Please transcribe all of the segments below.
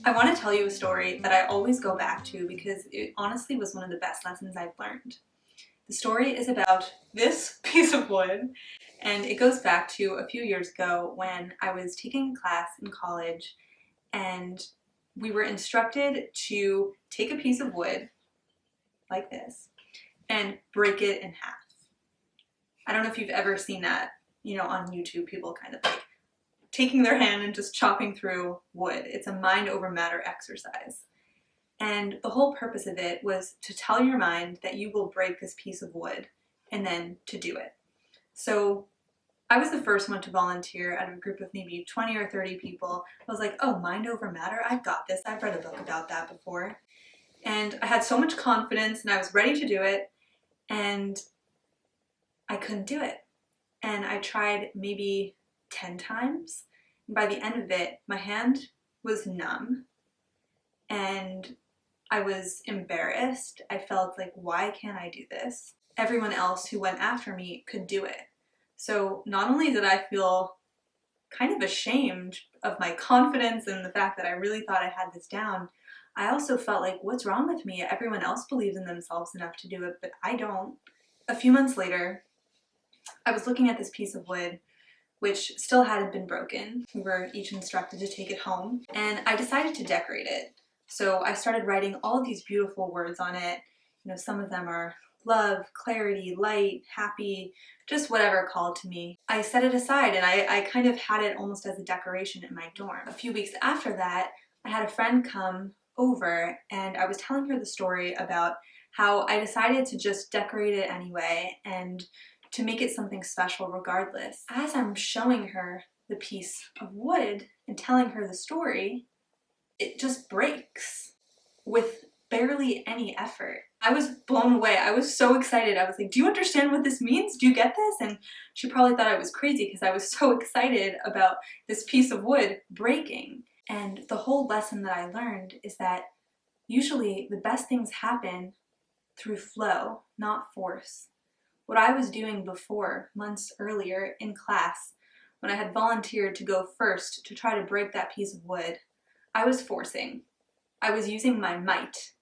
I want to tell you a story that I always go back to because it honestly was one of the best lessons I've learned. The story is about this piece of wood, and it goes back to a few years ago when I was taking a class in college and we were instructed to take a piece of wood like this and break it in half. I don't know if you've ever seen that, on YouTube, people kind of like taking their hand and just chopping through wood. It's a mind over matter exercise. And the whole purpose of it was to tell your mind that you will break this piece of wood and then to do it. So I was the first one to volunteer out of a group of maybe 20 or 30 people. I was like, oh, mind over matter? I've got this. I've read a book about that before. And I had so much confidence and I was ready to do it, and I couldn't do it. And I tried maybe 10 times. And by the end of it, my hand was numb and I was embarrassed. I felt like, why can't I do this? Everyone else who went after me could do it. So not only did I feel kind of ashamed of my confidence and the fact that I really thought I had this down, I also felt like, what's wrong with me? Everyone else believes in themselves enough to do it, but I don't. A few months later, I was looking at this piece of wood which still hadn't been broken. We were each instructed to take it home, and I decided to decorate it. So I started writing all of these beautiful words on it. Some of them are love, clarity, light, happy, just whatever called to me. I set it aside and I kind of had it almost as a decoration in my dorm. A few weeks after that, I had a friend come over and I was telling her the story about how I decided to just decorate it anyway and to make it something special regardless. As I'm showing her the piece of wood and telling her the story, it just breaks with barely any effort. I was blown away. I was so excited. I was like, do you understand what this means? Do you get this? And she probably thought I was crazy because I was so excited about this piece of wood breaking. And the whole lesson that I learned is that usually the best things happen through flow, not force. What I was doing before, months earlier in class, when I had volunteered to go first to try to break that piece of wood, I was forcing. I was using my might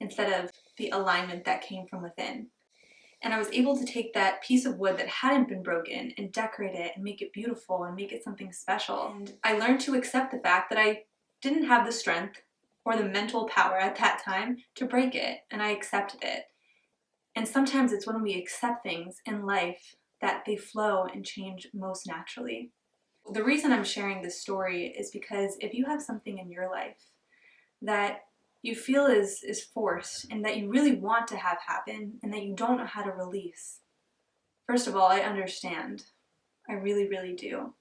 instead of the alignment that came from within. And I was able to take that piece of wood that hadn't been broken and decorate it and make it beautiful and make it something special. And I learned to accept the fact that I didn't have the strength or the mental power at that time to break it, and I accepted it. And sometimes it's when we accept things in life that they flow and change most naturally. The reason I'm sharing this story is because if you have something in your life that you feel is forced and that you really want to have happen and that you don't know how to release, first of all, I understand. I really, really do.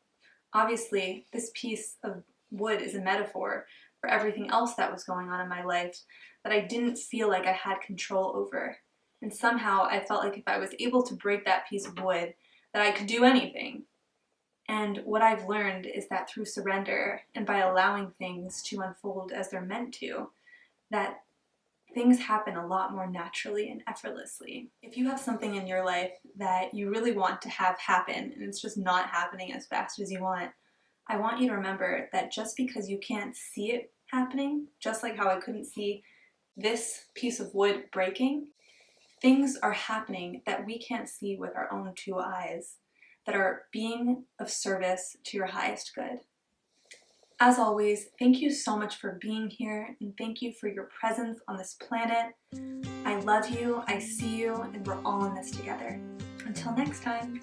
Obviously, this piece of wood is a metaphor for everything else that was going on in my life that I didn't feel like I had control over. And somehow I felt like if I was able to break that piece of wood, that I could do anything. And what I've learned is that through surrender and by allowing things to unfold as they're meant to, that things happen a lot more naturally and effortlessly. If you have something in your life that you really want to have happen and it's just not happening as fast as you want, I want you to remember that just because you can't see it happening, just like how I couldn't see this piece of wood breaking, things are happening that we can't see with our own two eyes that are being of service to your highest good. As always, thank you so much for being here and thank you for your presence on this planet. I love you, I see you, and we're all in this together. Until next time.